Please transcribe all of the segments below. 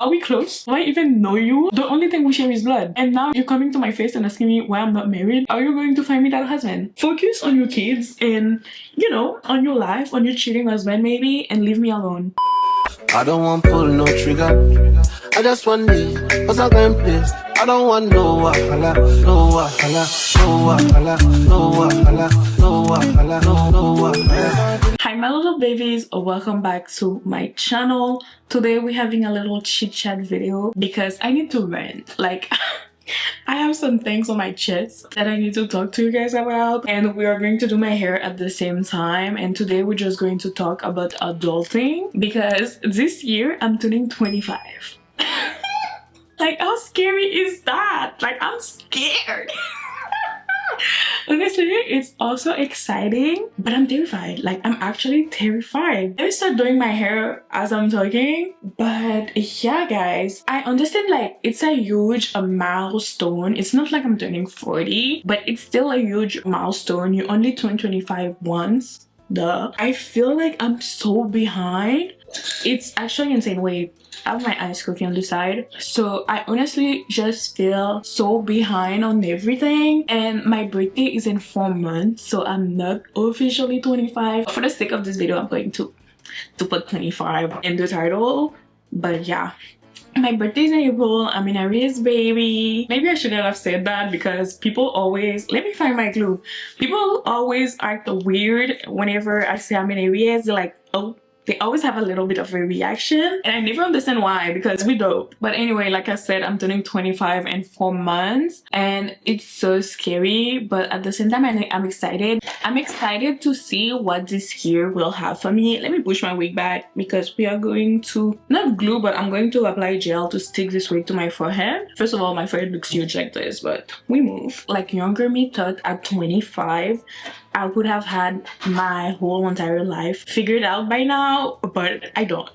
Are we close? Do I even know you? The only thing we share is blood. And now you're coming to my face and asking me why I'm not married? Are you going to find me that husband? Focus on your kids and, you know, on your life, on your cheating husband maybe, and leave me alone. I don't want pull no trigger. I just want me, cause I can play. I don't want no wahala, no wahala, no wahala, no wahala, no wahala, no wahala. Hi my little babies, welcome back to my channel. Today we're having a little chit chat video because I need to rant. Like I have some things on my chest that I need to talk to you guys about, and we are going to do my hair at the same time. And today we're just going to talk about adulting because this year I'm turning 25. Like, how scary is that? Like, I'm scared. Honestly, it's also exciting, but I'm terrified. Like, I'm actually terrified. Let me start doing my hair as I'm talking. But yeah, guys, I understand like it's a huge milestone. It's not like I'm turning 40, but it's still a huge milestone. You only turn 25 once. Duh. I feel like I'm so behind. It's actually insane. Wait, I have my ice coffee on the side. So I honestly just feel so behind on everything, and my birthday is in 4 months, so I'm not officially 25. For the sake of this video, I'm going to put 25 in the title. But yeah, my birthday is in April. I'm in Aries, baby. Maybe I shouldn't have said that because people always, let me find my clue. People always act weird whenever I say I'm in Aries. They're like, oh, they always have a little bit of a reaction, and I never understand why, because we dope. But anyway, like I said, I'm turning 25 in 4 months, and it's so scary, but at the same time I'm excited. I'm excited to see what this year will have for me. Let me push my wig back because we are going to not glue, but I'm going to apply gel to stick this wig to my forehead. First of all, my forehead looks huge like this, but we move. Like, younger me thought at 25 I would have had my whole entire life figured out by now, but I don't.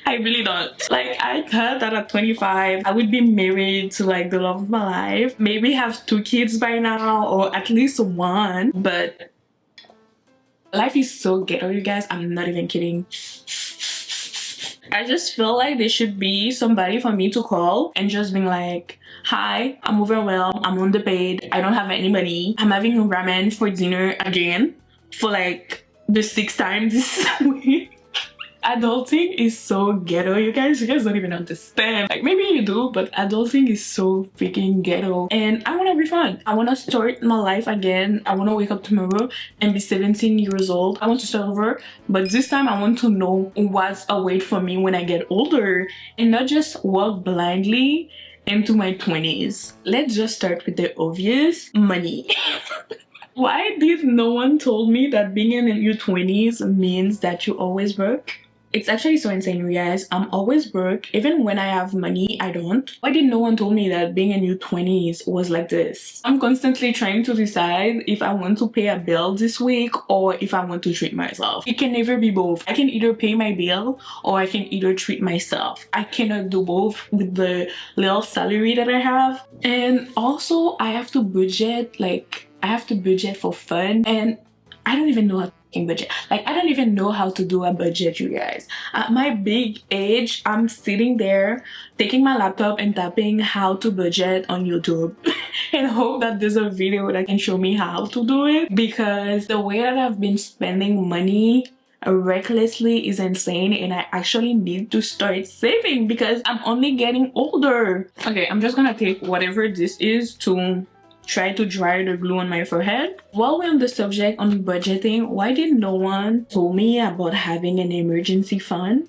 I really don't. Like, I thought that at 25 I would be married to like the love of my life, maybe have 2 kids by now, or at least 1, but life is so ghetto, you guys. I'm not even kidding. I just feel like there should be somebody for me to call and just being like, hi, I'm overwhelmed, I'm underpaid, I don't have any money, I'm having ramen for dinner again for like the 6th time this week. Adulting is so ghetto, you guys. You guys don't even understand. Like, maybe you do, but adulting is so freaking ghetto, and I want to be fun. I want to start my life again. I want to wake up tomorrow and be 17 years old. I want to start over, but this time I want to know what's await for me when I get older, and not just walk blindly into my 20s. Let's just start with the obvious: money. Why did no one told me that being in your 20s means that you always work? It's actually so insane, you guys. I'm always broke. Even when I have money, I don't. Why did no one told me that being in your 20s was like this? I'm constantly trying to decide if I want to pay a bill this week or if I want to treat myself. It can never be both. I can either pay my bill or I can either treat myself. I cannot do both with the little salary that I have. And also, I have to budget. Like, I have to budget for fun, and I don't even know how to budget. Like, I don't even know how to do a budget, you guys. At my big age, I'm sitting there taking my laptop and tapping how to budget on YouTube and hope that there's a video that can show me how to do it, because the way that I've been spending money recklessly is insane, and I actually need to start saving because I'm only getting older. Okay, I'm just gonna take whatever this is to try to dry the glue on my forehead. While we're on the subject on budgeting, why did no one tell me about having an emergency fund?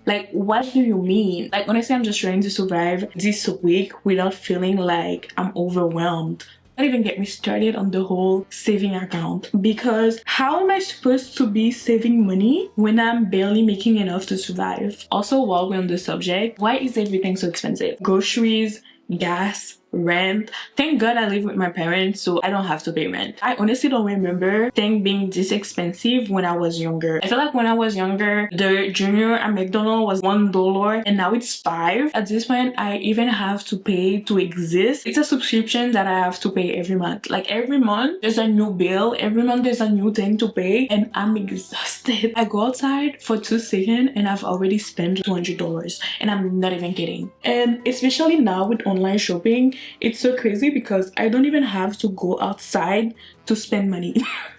Like, what do you mean? Like, honestly, I'm just trying to survive this week without feeling like I'm overwhelmed. Don't even get me started on the whole saving account, because how am I supposed to be saving money when I'm barely making enough to survive? Also, while we're on the subject, why is everything so expensive? Groceries, gas, rent. Thank God I live with my parents, so I don't have to pay rent. I honestly don't remember things being this expensive when I was younger. I feel like when I was younger, the junior at McDonald's was $1 and now it's $5. At this point, I even have to pay to exist. It's a subscription that I have to pay every month. Like every month, there's a new bill. Every month, there's a new thing to pay, and I'm exhausted. I go outside for 2 seconds and I've already spent $200, and I'm not even kidding. And especially now with online shopping, it's so crazy because I don't even have to go outside to spend money.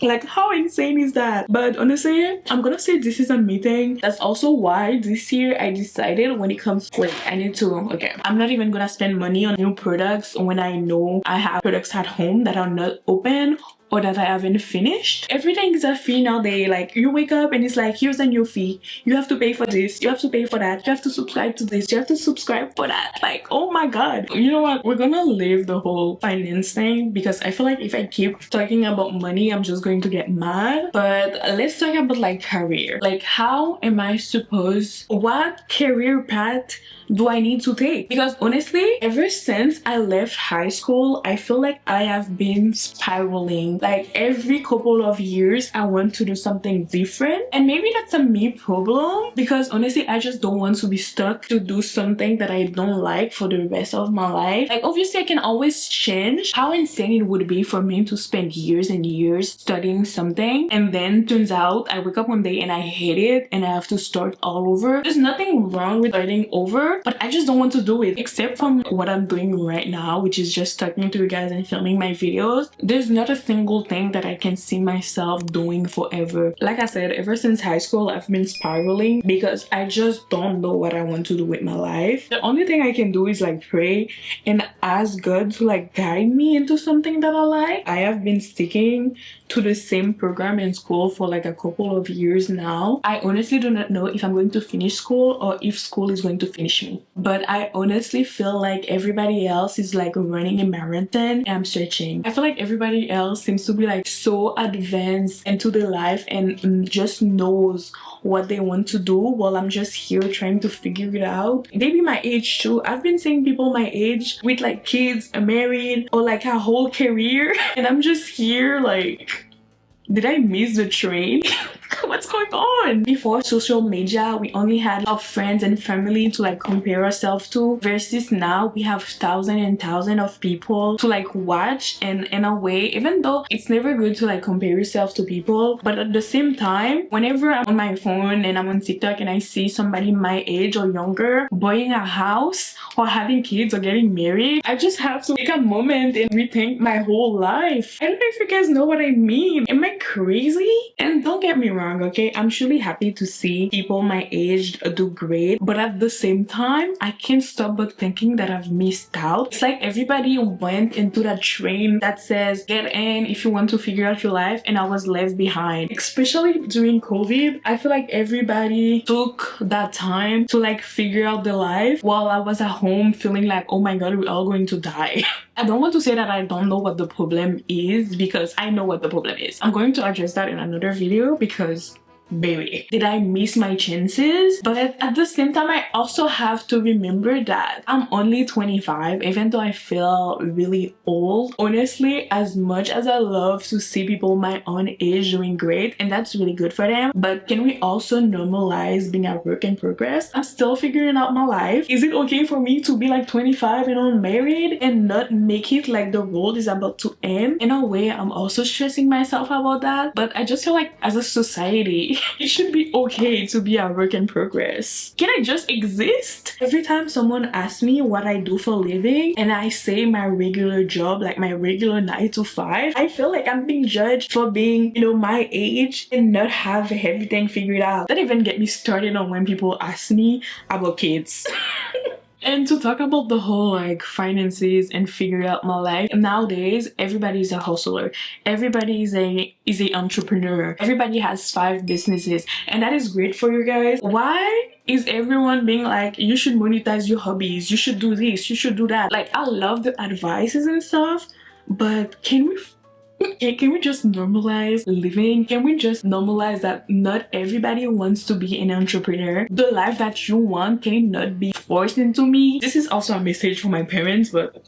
Like, how insane is that? But honestly, I'm gonna say this is a me thing. That's also why this year I decided when it comes to I need to, okay, I'm not even gonna spend money on new products when I know I have products at home that are not open or that I haven't finished. Everything is a fee nowadays. Like, you wake up and it's like, here's a new fee. You have to pay for this. You have to pay for that. You have to subscribe to this. You have to subscribe for that. Like, oh my God. You know what? We're gonna leave the whole finance thing because I feel like if I keep talking about money, I'm just going to get mad. But let's talk about like career. Like, how am I supposed, what career path do I need to take? Because honestly, ever since I left high school, I feel like I have been spiraling. Like every couple of years, I want to do something different. And maybe that's a me problem because honestly, I just don't want to be stuck to do something that I don't like for the rest of my life. Like obviously, I can always change. How insane it would be for me to spend years and years studying something and then turns out I wake up one day and I hate it and I have to start all over. There's nothing wrong with starting over, but I just don't want to do it. Except from what I'm doing right now, which is just talking to you guys and filming my videos. There's not a single thing that I can see myself doing forever. Like I said, ever since high school, I've been spiraling because I just don't know what I want to do with my life. The only thing I can do is like pray and ask God to like guide me into something that I like. I have been sticking to the same program in school for like a couple of years now. I honestly do not know if I'm going to finish school or if school is going to finish me. But I honestly feel like everybody else is like running a marathon and I'm searching. I feel like everybody else seems to be like so advanced into their life and just knows what they want to do while I'm just here trying to figure it out. They be my age too. I've been seeing people my age with like kids, married, or like a whole career and I'm just here like, did I miss the train? What's going on? Before social media, we only had our friends and family to like compare ourselves to, versus now we have thousands and thousands of people to like watch. And in a way, even though it's never good to like compare yourself to people, but at the same time, whenever I'm on my phone and I'm on TikTok and I see somebody my age or younger buying a house or having kids or getting married, I just have to take a moment and rethink my whole life. I don't know if you guys know what I mean. Am I crazy? And don't get me wrong, okay? I'm truly happy to see people my age do great, but at the same time, I can't stop but thinking that I've missed out. It's like everybody went into that train that says get in if you want to figure out your life, and I was left behind. Especially during COVID, I feel like everybody took that time to like figure out their life while I was at home feeling like, oh my God, we're all going to die. I don't want to say that I don't know what the problem is because I know what the problem is. I'm going to address that in another video because baby, did I miss my chances? But at the same time, I also have to remember that I'm only 25, even though I feel really old. Honestly, as much as I love to see people my own age doing great, and that's really good for them, but can we also normalize being a work in progress? I'm still figuring out my life. Is it okay for me to be like 25 and unmarried and not make it like the world is about to end? In a way, I'm also stressing myself about that, but I just feel like as a society, it should be okay to be a work in progress. Can I just exist? Every time someone asks me what I do for a living and I say my regular job, like my regular 9 to 5, I feel like I'm being judged for being, you know, my age and not have everything figured out. Don't even get me started on when people ask me about kids. And to talk about the whole like finances and figure out my life, nowadays everybody's a hustler, everybody is a entrepreneur, everybody has 5 businesses, and that is great for you guys. Why is everyone being like, you should monetize your hobbies, you should do this, you should do that? Like, I love the advices and stuff, but can we just normalize living? Can we just normalize that not everybody wants to be an entrepreneur? The life that you want cannot be forced into me. This is also a message for my parents, but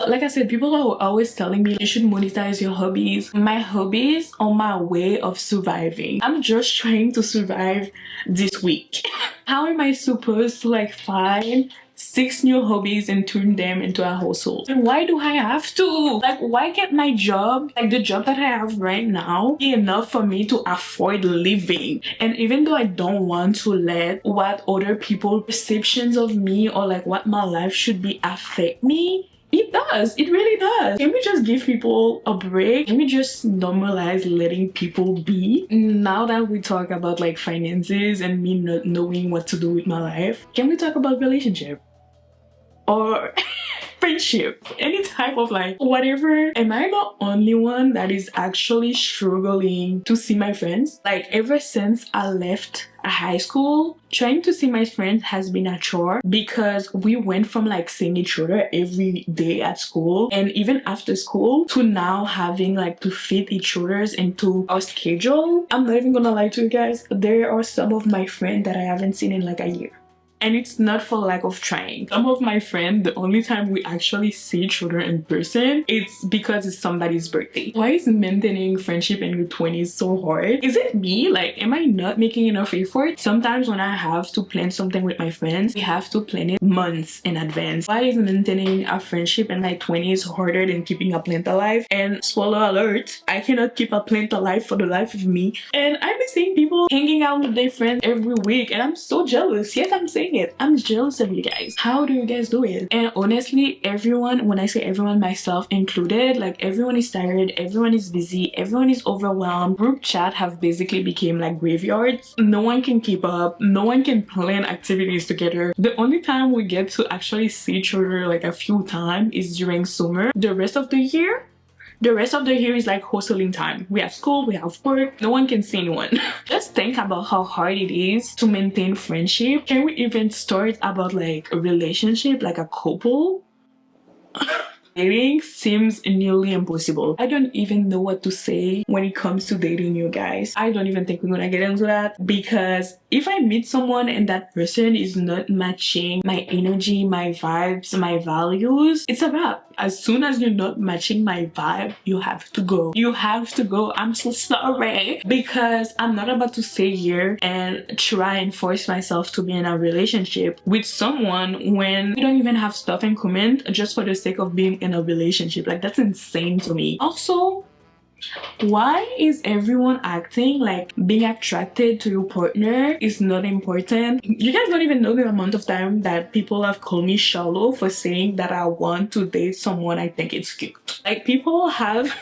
Like I said, people are always telling me you should monetize your hobbies. My hobbies are my way of surviving. I'm just trying to survive this week. How am I supposed to like find 6 new hobbies and turn them into a household? And why do I have to? Like, why can't my job, like the job that I have right now, be enough for me to afford living? And even though I don't want to let what other people's perceptions of me or like what my life should be affect me, it does. It really does. Can we just give people a break? Can we just normalize letting people be? Now that we talk about like finances and me not knowing what to do with my life, can we talk about relationship? Or friendship, any type of like whatever? Am I the only one that is actually struggling to see my friends? Like ever since I left high school, trying to see my friends has been a chore because we went from like seeing each other every day at school and even after school to now having like to fit each other's into our schedule. I'm not even gonna lie to you guys, there are some of my friends that I haven't seen in like a year. And it's not for lack of trying. Some of my friends, the only time we actually see each other in person, it's because it's somebody's birthday. Why is maintaining friendship in your 20s so hard? Is it me? Like, am I not making enough effort? Sometimes when I have to plan something with my friends, we have to plan it months in advance. Why is maintaining a friendship in my 20s harder than keeping a plant alive? And spoiler alert, I cannot keep a plant alive for the life of me. And I've been seeing people hanging out with their friends every week and I'm so jealous. Yes, I'm saying it. I'm jealous of you guys. How do you guys do it? And honestly, everyone, when I say everyone, myself included, like everyone is tired, everyone is busy, everyone is overwhelmed. Group chat have basically became like graveyards. No one can keep up, no one can plan activities together. The only time we get to actually see each other like a few times is during summer. The rest of the year is like hustling time. We have school, we have work, no one can see anyone. Just think about how hard it is to maintain friendship. Can we even start about like a relationship, like a couple? Dating seems nearly impossible. I don't even know what to say when it comes to dating, you guys. I don't even think we're gonna get into that because if I meet someone and that person is not matching my energy, my vibes, my values, it's a wrap. As soon as you're not matching my vibe, you have to go. You have to go. I'm so sorry because I'm not about to stay here and try and force myself to be in a relationship with someone when we don't even have stuff in common just for the sake of being in a relationship. Like, that's insane to me. Also, why is everyone acting like being attracted to your partner is not important? You guys don't even know the amount of time that people have called me shallow for saying that I want to date someone I think it's cute. Like, people have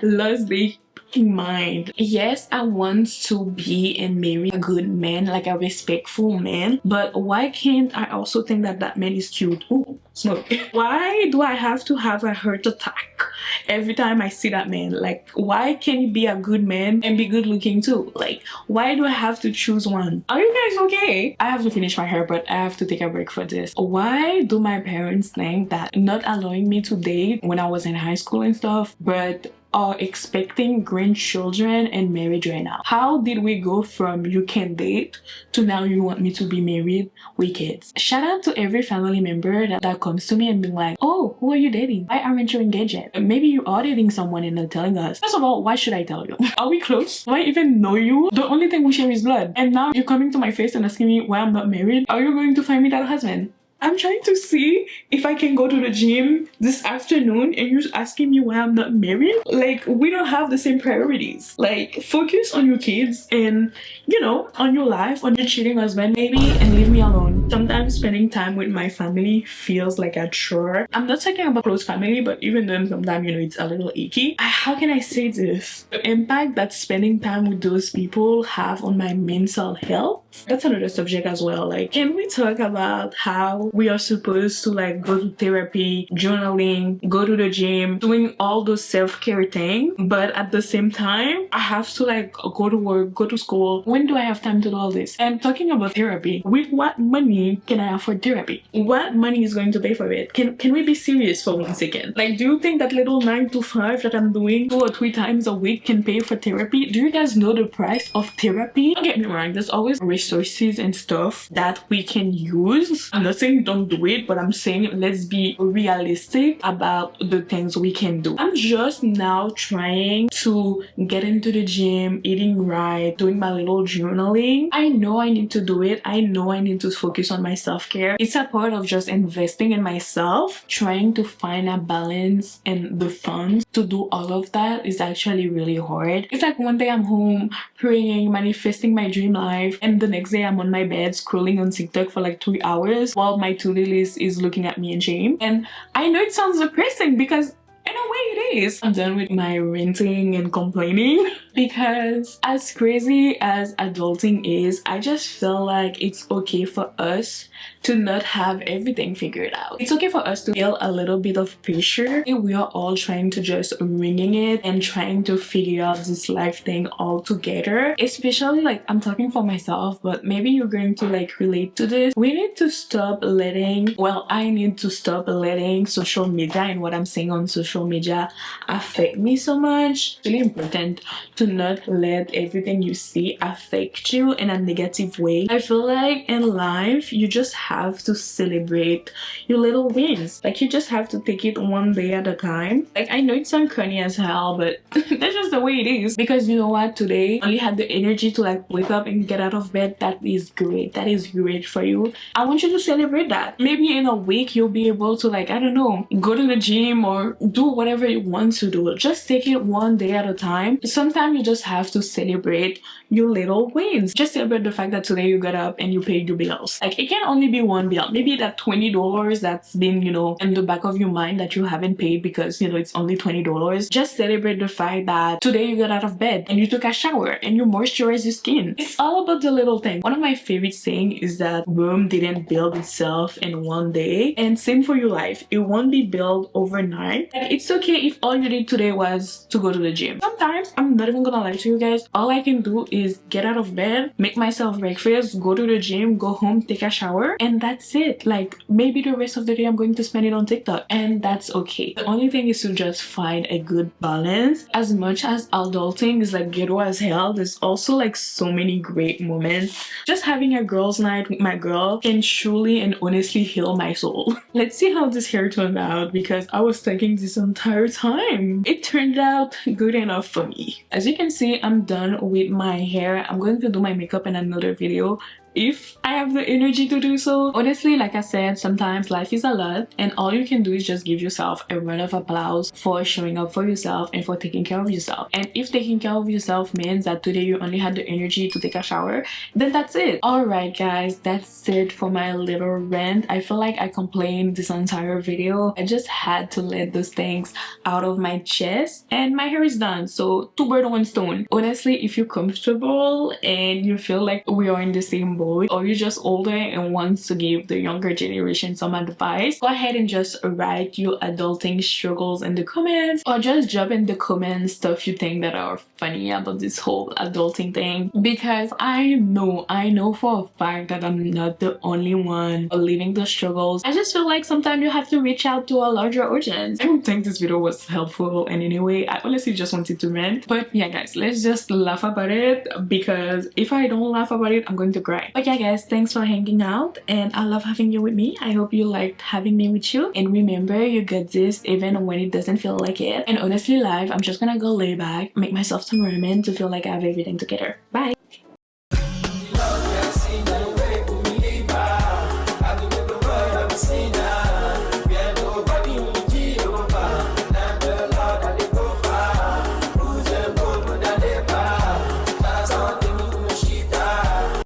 lost their mind. Yes, I want to be and marry a good man, like a respectful man, but why can't I also think that that man is cute? Ooh, smoke. Why do I have to have a heart attack every time I see that man? Like, why can't he be a good man and be good looking too? Like, why do I have to choose one? Are you guys okay? I have to finish my hair, but I have to take a break for this. Why do my parents think that not allowing me to date when I was in high school and stuff, but are expecting grandchildren and marriage right now? How did we go from you can date to now you want me to be married with kids? Shout out to every family member that comes to me and be like, oh, who are you dating? Why aren't you engaged yet? Maybe you are dating someone and not telling us. First of all, why should I tell you? Are we close? Do I even know you? The only thing we share is blood. And now you're coming to my face and asking me why I'm not married? Are you going to find me that husband? I'm trying to see if I can go to the gym this afternoon and you're asking me why I'm not married? Like, we don't have the same priorities. Like, focus on your kids and, you know, on your life, on your cheating husband maybe, and leave me alone. Sometimes spending time with my family feels like a chore. I'm not talking about close family, but even then sometimes, you know, it's a little icky. How can I say this? The impact that spending time with those people have on my mental health, that's another subject as well. Like, can we talk about how we are supposed to like go to therapy, journaling, go to the gym, doing all those self-care things, but at the same time I have to like go to work, go to school. When do I have time to do all this? And talking about therapy, with what money can I afford therapy? What money is going to pay for it? Can we be serious for 1 second? Like, do you think that little 9 to 5 that I'm doing 2 or 3 times a week can pay for therapy? Do you guys know the price of therapy? Don't get me wrong, there's always resources and stuff that we can use. I'm not saying saying don't do it, but I'm saying let's be realistic about the things we can do. I'm just now trying to get into the gym, eating right, doing my little journaling. I know I need to do it. I know I need to focus on my self-care. It's a part of just investing in myself. Trying to find a balance and the funds to do all of that is actually really hard. It's like one day I'm home praying, manifesting my dream life, and the next day I'm on my bed scrolling on TikTok for like 3 hours while my to-do list is looking at me in shame. And I know it sounds depressing because in a way it is. I'm done with my ranting and complaining because as crazy as adulting is, I just feel like it's okay for us to not have everything figured out. It's okay for us to feel a little bit of pressure. We are all trying to just winging it and trying to figure out this life thing all together. Especially like I'm talking for myself, but maybe you're going to like relate to this. We need to stop letting, well, I need to stop letting social media and what I'm saying on social media affect me so much. It's really important to not let everything you see affect you in a negative way. I feel like in life you just have to celebrate your little wins. Like you just have to take it one day at a time. Like I know it sounds corny as hell, but that's just the way it is. Because you know what, today I only had the energy to like wake up and get out of bed. That is great. That is great for you. I want you to celebrate that. Maybe in a week you'll be able to like, I don't know, go to the gym or do whatever you want to do. Just take it one day at a time. Sometimes you just have to celebrate your little wins. Just celebrate the fact that today you got up and you paid your bills. Like it can only be one bill. Maybe that $20 that's been, you know, in the back of your mind that you haven't paid because, you know, it's only $20. Just celebrate the fact that today you got out of bed and you took a shower and you moisturized your skin. It's all about the little thing. One of my favorite saying is that Rome didn't build itself in one day, and same for your life. It won't be built overnight. Like it's okay if all you did today was to go to the gym. Sometimes, I'm not even gonna lie to you guys, all I can do is get out of bed, make myself breakfast, go to the gym, go home, take a shower, and that's it. Like maybe the rest of the day I'm going to spend it on TikTok, and that's okay. The only thing is to just find a good balance. As much as adulting is like ghetto as hell, there's also like so many great moments. Just having a girls' night with my girl can truly and honestly heal my soul. Let's see how this hair turned out because I was thinking this entire time. It turned out good enough for me. As you can see, I'm done with my hair. I'm going to do my makeup in another video if I have the energy to do so. Honestly, like I said, sometimes life is a lot and all you can do is just give yourself a round of applause for showing up for yourself and for taking care of yourself. And if taking care of yourself means that today you only had the energy to take a shower, then that's it. Alright guys, that's it for my little rant. I feel like I complained this entire video. I just had to let those things out of my chest and my hair is done. So 2 birds, 1 stone. Honestly, if you're comfortable and you feel like we are in the same boat, or you're just older and wants to give the younger generation some advice, go ahead and just write your adulting struggles in the comments, or just drop in the comments stuff you think that are funny about this whole adulting thing, because I know for a fact that I'm not the only one living the struggles. I just feel like sometimes you have to reach out to a larger audience. I don't think this video was helpful in any way. I honestly just wanted to rant, but yeah guys, let's just laugh about it, because if I don't laugh about it, I'm going to cry. But yeah guys, thanks for hanging out and I love having you with me. I hope you liked having me with you, and remember, you got this even when it doesn't feel like it. And honestly life, I'm just gonna go lay back, make myself some ramen to feel like I have everything together. Bye.